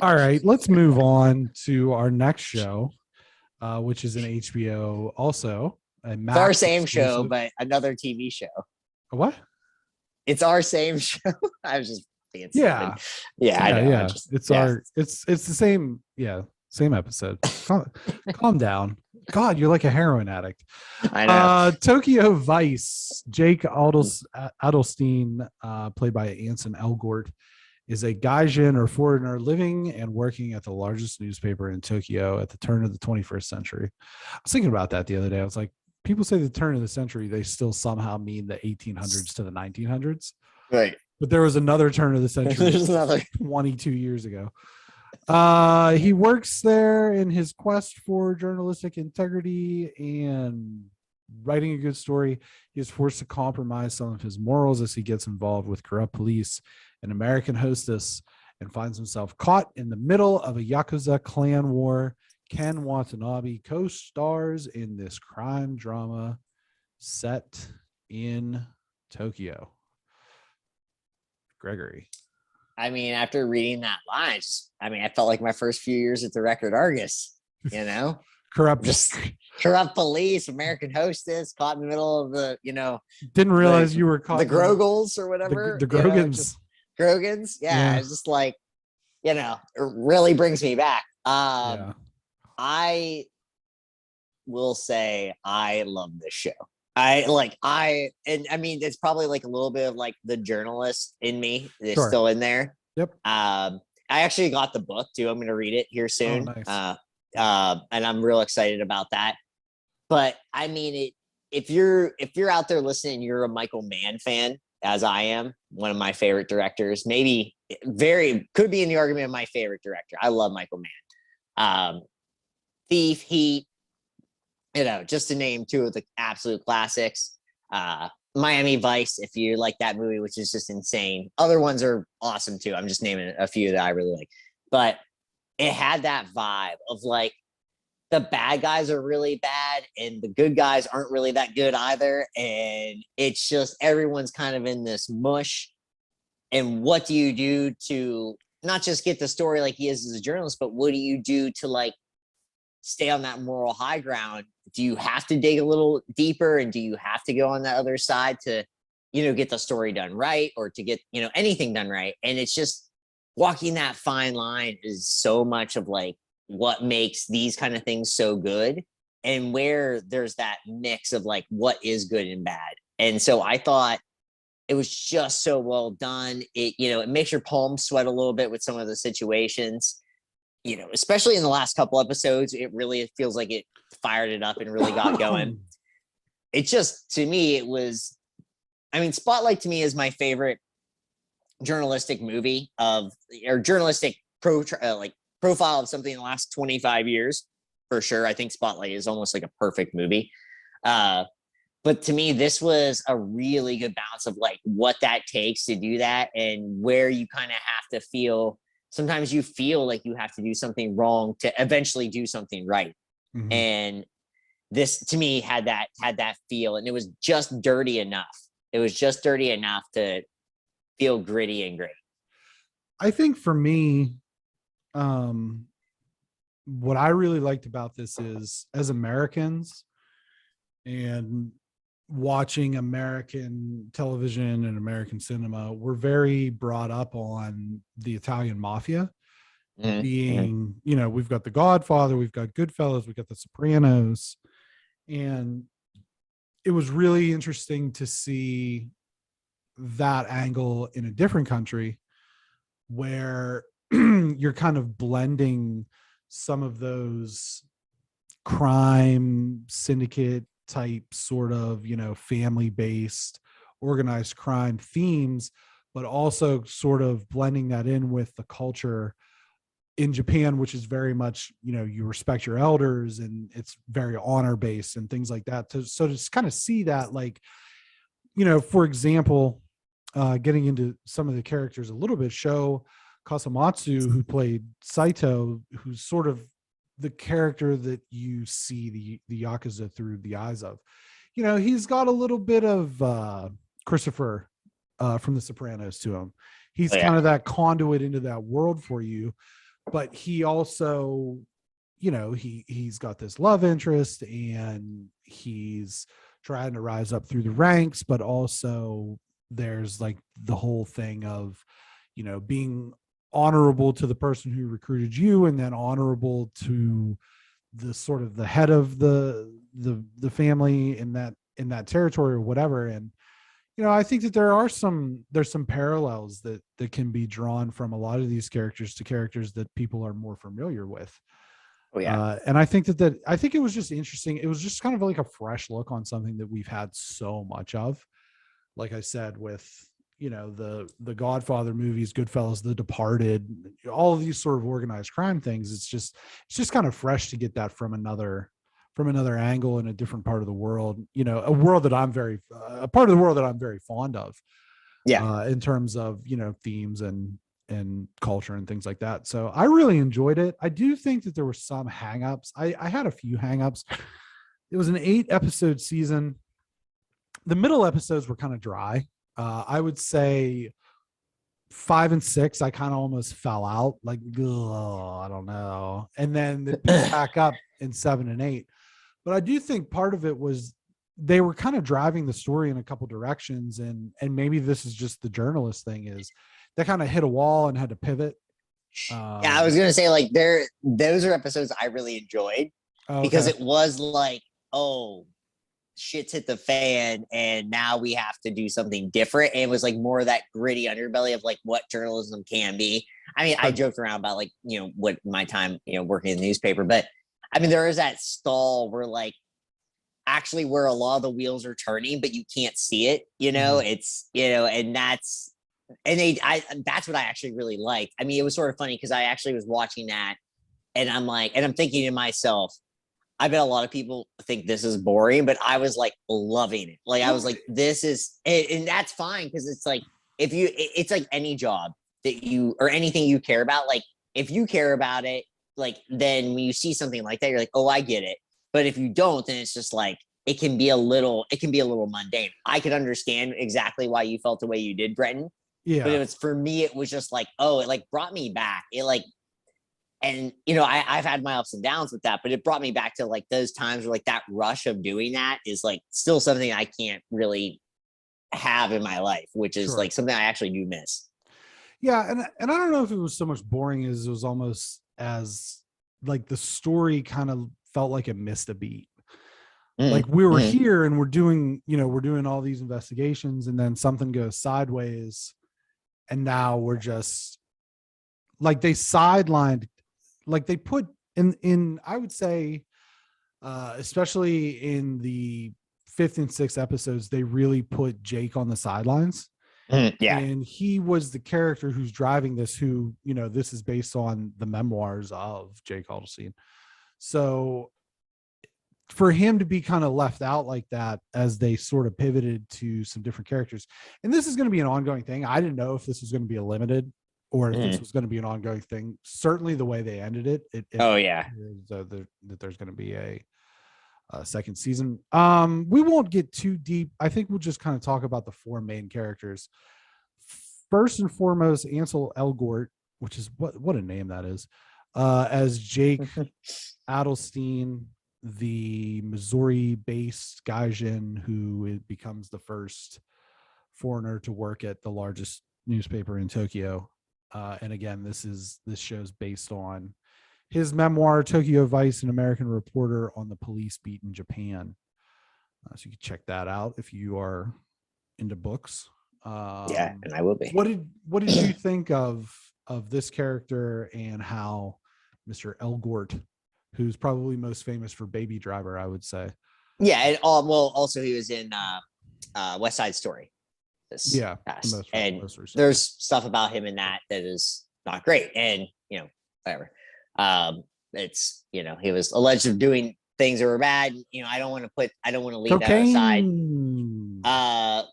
All right, let's move on to our next show, which is an HBO also. It's our same show, but another TV show. What? It's our same show. I was just being yeah, stupid. Yeah, I know. Yeah. It's the same. Yeah, same episode. Calm down. God, you're like a heroin addict. I know. Tokyo Vice. Jake Adelstein, played by Anson Elgort, is a gaijin or foreigner living and working at the largest newspaper in Tokyo at the turn of the 21st century. I was thinking about that the other day. I was like, people say the turn of the century, they still somehow mean the 1800s to the 1900s. Right. But there was another turn of the century. There's another 22 years ago. He works there in his quest for journalistic integrity and writing a good story. He is forced to compromise some of his morals as he gets involved with corrupt police, an American hostess, and finds himself caught in the middle of a Yakuza Clan war. Ken Watanabe co-stars in this crime drama set in Tokyo. Gregory. I mean, after reading that line, I felt like my first few years at the Record Argus, corrupt police, American hostess, caught in the middle of the, didn't realize you were caught. The Grogles or whatever. The Grogans. Grogans. Yeah. It's just like, it really brings me back. I will say I love this show. It's probably like a little bit of like the journalist in me is still in there. Yep. I actually got the book too. I'm going to read it here soon. Oh, nice. And I'm real excited about that. But I mean, if you're out there listening, you're a Michael Mann fan, as I am, one of my favorite directors, maybe could be in the argument of my favorite director. I love Michael Mann. Thief, Heat, just to name two of the absolute classics. Miami Vice, if you like that movie, which is just insane. Other ones are awesome too. I'm just naming a few that I really like. But it had that vibe of like the bad guys are really bad and the good guys aren't really that good either. And it's just everyone's kind of in this mush. And what do you do to not just get the story like he is as a journalist, but what do you do to like stay on that moral high ground? Do you have to dig a little deeper, and do you have to go on that other side to, get the story done right, or to get, anything done right? And it's just walking that fine line is so much of like what makes these kind of things so good, and where there's that mix of like what is good and bad. And so I thought it was just so well done. It makes your palms sweat a little bit with some of the situations. Especially in the last couple episodes, it feels like it fired it up and really got going. It just, to me, Spotlight to me is my favorite journalistic movie or journalistic profile of something in the last 25 years, for sure. I think Spotlight is almost like a perfect movie. But to me, this was a really good balance of like what that takes to do that, and where you kind of have to feel. Sometimes you feel like you have to do something wrong to eventually do something right. Mm-hmm. And this to me had that feel, and it was just dirty enough. It was just dirty enough to feel gritty and great. I think for me, what I really liked about this is, as Americans and watching American television and American cinema, we're very brought up on the Italian Mafia. Being, we've got The Godfather, we've got Goodfellas, we've got The Sopranos. And it was really interesting to see that angle in a different country, where you're kind of blending some of those crime syndicate type sort of, family-based organized crime themes, but also sort of blending that in with the culture in Japan, which is very much, you respect your elders and it's very honor-based and things like that. So to kind of see that, like, for example, getting into some of the characters a little bit, Sho Kasamatsu, who played Saito, who's sort of the character that you see the Yakuza through the eyes of. He's got a little bit of Christopher from The Sopranos to him. He's kind of that conduit into that world for you. but he also, he's got this love interest and he's trying to rise up through the ranks, but also there's like the whole thing of, being honorable to the person who recruited you, and then honorable to the sort of the head of the family in that territory or whatever. And I think that there's some parallels that can be drawn from a lot of these characters to characters that people are more familiar with. Oh yeah. And I think I think it was just interesting. It was just kind of like a fresh look on something that we've had so much of. Like I said, with the Godfather movies, Goodfellas, The Departed, all of these sort of organized crime things. It's just kind of fresh to get that from another angle in a different part of the world. A world that a part of the world that I'm very fond of. Yeah. In terms of themes and culture and things like that. So I really enjoyed it. I do think that there were some hangups. I had a few hangups. It was an 8-episode season. The middle episodes were kind of dry. I would say 5 and 6, I kind of almost fell out. Like, I don't know. And then it picked back up in 7 and 8. But I do think part of it was they were kind of driving the story in a couple directions, and maybe this is just the journalist thing, is they kind of hit a wall and had to pivot. Yeah, I was gonna say, like, those are episodes I really enjoyed because it was like, oh, shit's hit the fan and now we have to do something different. And it was like more of that gritty underbelly of like what journalism can be. I mean, I joked around about like, what my time, working in the newspaper, but I mean, there is that stall where like actually where a lot of the wheels are turning, but you can't see it, it's, and that's what I actually really liked. I mean, it was sort of funny because I actually was watching that and I'm like, and I'm thinking to myself, I bet a lot of people think this is boring, but I was like loving it. Like, I was like, this is, and that's fine. Cause it's like, it's like any job that or anything you care about. Like, if you care about it, like, then when you see something like that, you're like, oh, I get it. But if you don't, then it's just like, it can be a little mundane. I could understand exactly why you felt the way you did, Brenton. Yeah. But for me, it was just like, oh, it like brought me back. It like, and I've had my ups and downs with that, but it brought me back to like those times where like that rush of doing that is like still something I can't really have in my life, which is like something I actually do miss. Yeah, and I don't know if it was so much boring as it was almost as like the story kind of felt like it missed a beat. Like we were here and we're doing all these investigations, and then something goes sideways, and now we're just like they sidelined. Like they put in, I would say, especially in the 5th and 6th episodes, they really put Jake on the sidelines. Yeah. And he was the character who's driving this, who, this is based on the memoirs of Jake Adelstein. So for him to be kind of left out like that as they sort of pivoted to some different characters, and this is going to be an ongoing thing. I didn't know if this was going to be a limited or if this was going to be an ongoing thing. Certainly the way they ended it, that there's going to be a second season. We won't get too deep. I think we'll just kind of talk about the 4 main characters. First and foremost, Anson Elgort, which is what a name that is, as Jake Adelstein, the Missouri-based gaijin who becomes the first foreigner to work at the largest newspaper in Tokyo. And again, this show's based on his memoir, Tokyo Vice, an American reporter on the police beat in Japan. So you can check that out if you are into books. Yeah, and I will be. What did you think of this character and how Mr. Elgort, who's probably most famous for Baby Driver, I would say. Yeah, and also he was in West Side Story. Most there's stuff about him in that is not great, and whatever. It's he was alleged of doing things that were bad. I don't want to leave cocaine. That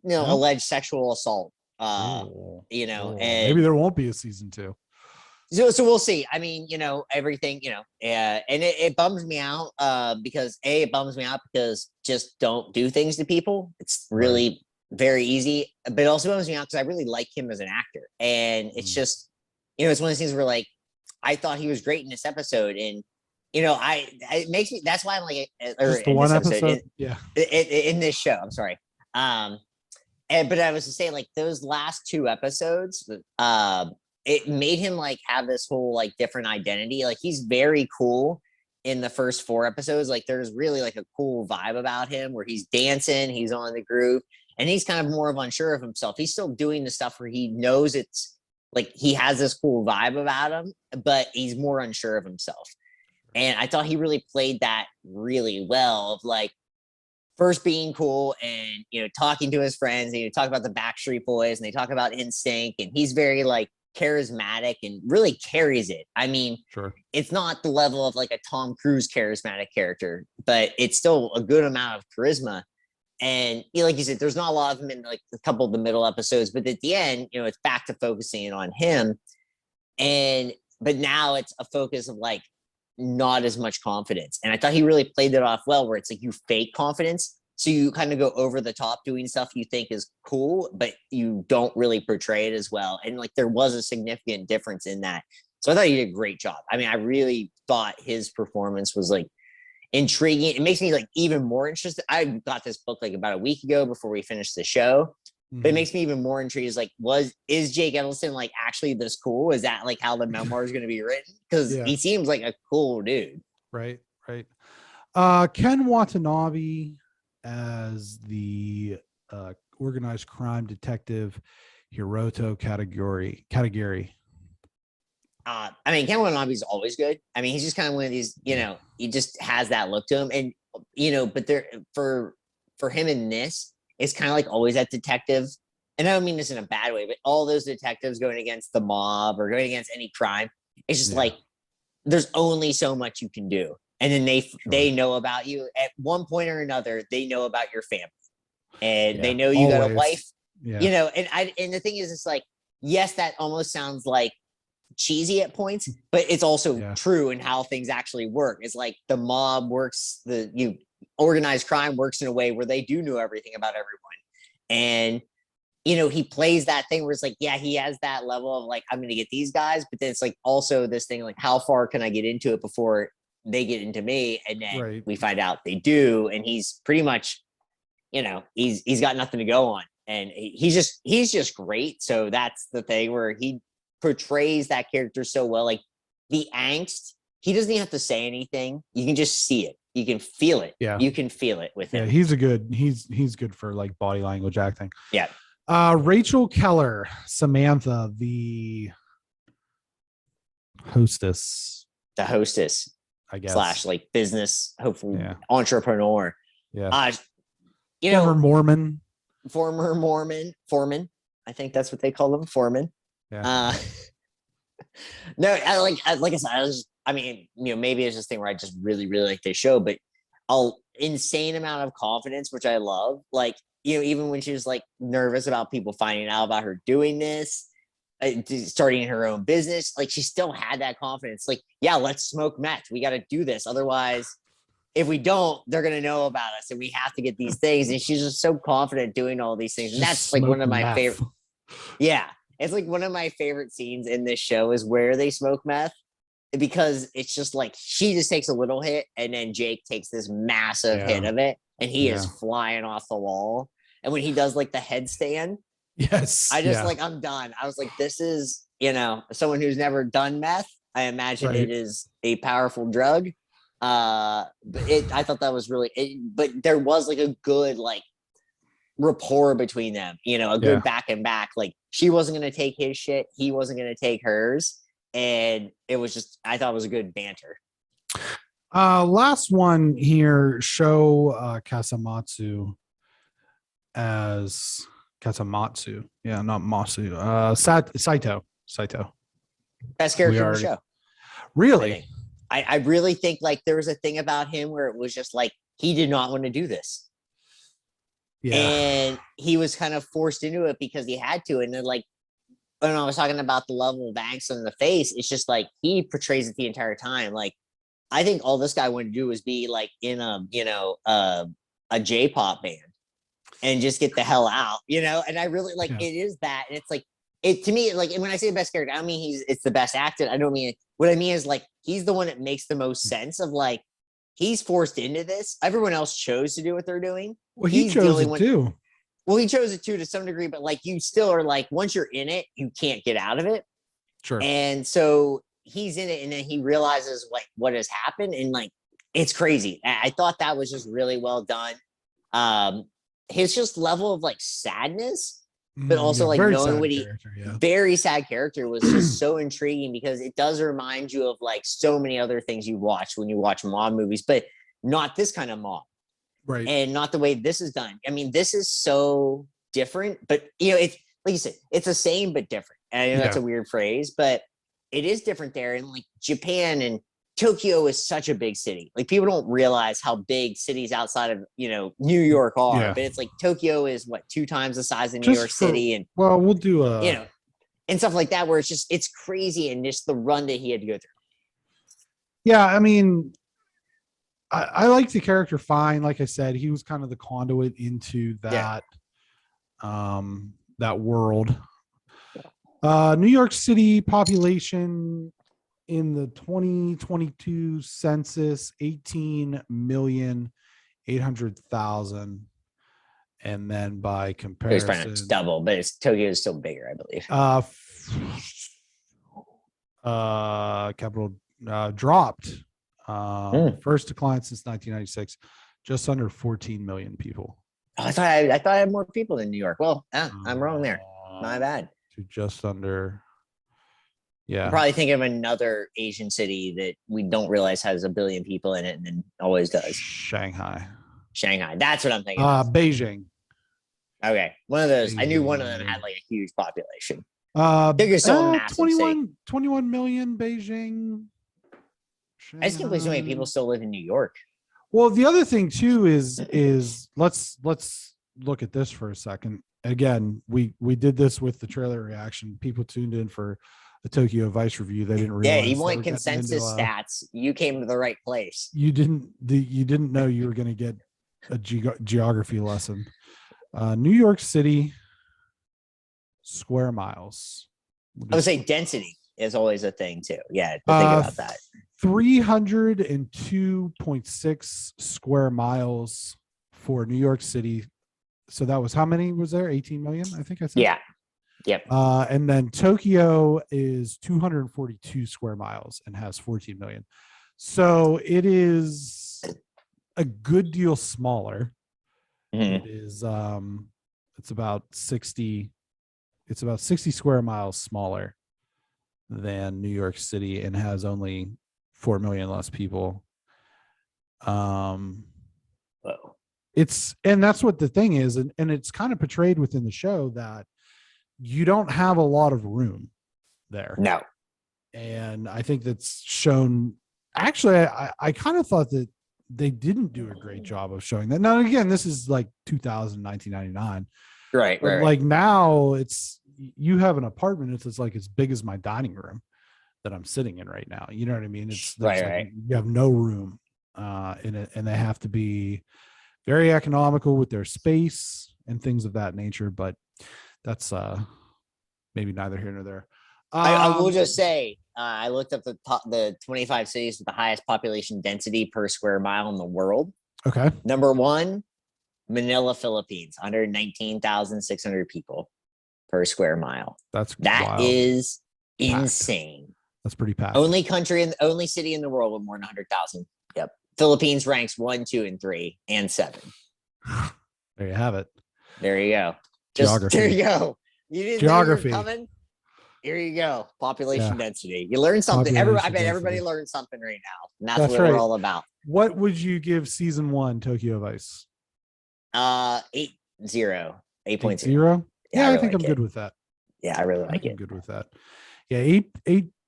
aside. Alleged sexual assault. And maybe there won't be a season 2. So we'll see. I mean, everything, and it bums me out because it bums me out because just don't do things to people. It's really very easy, but it also bums me out because I really like him as an actor. And it's just, it's one of those things where like, I thought he was great in this episode. And, you know, it makes me, that's why I'm like, or Just the in one this episode. Yeah. in this show, I'm sorry. But I was to say, like, those last 2 episodes, it made him like have this whole like different identity. Like, he's very cool in the first 4 episodes. Like, there's really like a cool vibe about him where he's dancing, he's on the groove, and he's kind of more of unsure of himself. He's still doing the stuff where he knows it's like he has this cool vibe about him, but he's more unsure of himself. And I thought he really played that really well, of like, first being cool and, you know, talking to his friends, and you talk about the Backstreet Boys and they talk about NSYNC, and he's very like charismatic and really carries it. I mean, Sure. It's not the level of like a Tom Cruise charismatic character, but it's still a good amount of charisma. And, you know, like you said, there's not a lot of them in like a couple of the middle episodes, but at the end, you know, it's back to focusing on him. But now it's a focus of like not as much confidence. And I thought he really played that off well, where it's like you fake confidence. So you kind of go over the top doing stuff you think is cool, but you don't really portray it as well. And like, there was a significant difference in that. So I thought he did a great job. I mean, I really thought his performance was like intriguing. It makes me like even more interested. I got this book like about a week ago before we finished the show. But it makes me even more intrigued. Is like, is Jake Adelstein like actually this cool? Is that like how the memoir is going to be written? Because he seems like a cool dude. Right. Ken Watanabe as the organized crime detective Hiroto Katagiri. I mean, Ken Watanabe's always good. I mean, he's just kind of one of these, you know, he just has that look to him. And, you know, but there for him in this, it's kind of like always that detective. And I don't mean this in a bad way, but all those detectives going against the mob or going against any crime, it's just like there's only so much you can do. And then they know about you at one point or another. They know about your family, and they know you got a wife. You know, and the thing is, it's like, yes, that almost sounds like cheesy at points, but it's also true in how things actually work. It's like the mob works, organized crime works in a way where they do know everything about everyone. And, you know, he plays that thing where it's like, yeah, he has that level of like, I'm going to get these guys, but then it's like also this thing, like, how far can I get into it before they get into me? And then we find out they do. And he's pretty much, you know, he's got nothing to go on. And he's just great. So that's the thing where he portrays that character so well. Like the angst, he doesn't even have to say anything. You can just see it. You can feel it. Yeah. You can feel it with him. Yeah, he's good for like body language acting. Yeah. Rachel Keller, Samantha, the hostess. The hostess, I guess. / like business, hopefully entrepreneur. Yeah. You know, former Mormon. Foreman. I think that's what they call them. Foreman. Yeah. No, like I said, I mean, you know, maybe it's this thing where I just really, really like this show, but insane amount of confidence, which I love. Like, you know, even when she was like nervous about people finding out about her doing this, starting her own business, like she still had that confidence. Like, yeah, let's smoke meth. We got to do this. Otherwise, if we don't, they're going to know about us and we have to get these things. And she's just so confident doing all these things. And that's like one of my favorite. Yeah. It's like one of my favorite scenes in this show is where they smoke meth, because it's just like she just takes a little hit and then Jake takes this massive hit of it and he is flying off the wall. And when he does like the headstand, I just like, I'm done. I was like, this is, you know, someone who's never done meth. I imagine it is a powerful drug. But I thought that was really, but there was like a good like rapport between them, you know, a good back and back. Like she wasn't going to take his shit. He wasn't going to take hers. And it was just, I thought it was a good banter. Last one here, show Kasamatsu as Kasamatsu. Yeah, not Masu. Saito. Best character in the show. Really? I really think like there was a thing about him where it was just like he did not want to do this. Yeah. And he was kind of forced into it because he had to. And then like when I was talking about the level of angst on the face, it's just like he portrays it the entire time. Like I think all this guy wanted to do was be like in a, you know, a J-pop band and just get the hell out, you know? And I really like it is that. And it's like it to me, like when I say best character, I don't mean it's the best acted. I don't mean what I mean is like he's the one that makes the most sense of like he's forced into this. Everyone else chose to do what they're doing. Well, he chose it too. Well, he chose it too to some degree, but like you still are like once you're in it, you can't get out of it. Sure. And so he's in it, and then he realizes like what has happened, and like it's crazy. I thought that was just really well done. His just level of like sadness, but also like knowing what he very sad character was just so intriguing because it does remind you of like so many other things you watch when you watch mob movies, but not this kind of mob. Right. And not the way this is done. I mean, this is so different, but you know, it's like you said, it's the same but different. And I know that's a weird phrase, but it is different there. And like Japan and Tokyo is such a big city. Like people don't realize how big cities outside of, you know, New York are, but it's like Tokyo is what 2 times the size of New York City. And well, we'll do you know, and stuff like that, where it's crazy. And just the run that he had to go through. Yeah. I mean, I like the character fine. Like I said, he was kind of the conduit into that, that world. New York City population in the 2022 census, 18,800,000. And then by comparison, it's double, but Tokyo is still bigger, I believe. Capital dropped. First decline since 1996, just under 14 million people. Oh, I thought I had more people than New York. Well, I'm wrong there. My bad. To just under. Yeah. I'm probably thinking of another Asian city that we don't realize has 1 billion people in it and then always does. Shanghai. That's what I'm thinking. Beijing. Okay. One of those. I knew one of them had like a huge population. Bigger, so massive 21 million Beijing. I just can't believe so many people still live in New York. Well, the other thing too is let's look at this for a second. Again, we did this with the trailer reaction. People tuned in for the Tokyo Vice review. They didn't realize. Yeah, you want consensus stats. You came to the right place. You didn't know you were going to get a geography lesson. New York City square miles. I would say density is always a thing too. Yeah, to think about that. 302.6 square miles for New York City. So that was how many was there? 18 million, I think I said. Yeah. Yep. And then Tokyo is 242 square miles and has 14 million. So it is a good deal smaller. It is it's about 60 square miles smaller than New York City and has only 4 million less people. And that's what the thing is, and it's kind of portrayed within the show that you don't have a lot of room there. No. And I think that's shown. Actually, I kind of thought that they didn't do a great job of showing that. Now, again, this is like 1999. Right. Like now you have an apartment. It's like as big as my dining room that I'm sitting in right now. You know what I mean? It's right. You have no room in it, and they have to be very economical with their space and things of that nature. But that's maybe neither here nor there. I will just say, I looked up the 25 cities with the highest population density per square mile in the world. Okay. Number 1, Manila, Philippines, 119,600 people per square mile. That wild. Is insane. That's pretty packed. Only city in the world with more than 100,000. Yep. Philippines ranks 1, 2, and 3, and 7. There you have it. There you go. Geography. There you go. You didn't Geography. Coming? Here you go. Population density. You learn something. I bet everybody learned something right now. And that's what we're all about. What would you give season 1 Tokyo Vice? 8.0. 8.0? Yeah, I think I'm good with that. Yeah, I really like it. I'm good with that. Yeah,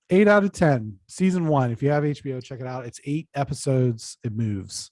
8 out of 10. Season 1. If you have HBO, check it out. It's 8 episodes. It moves.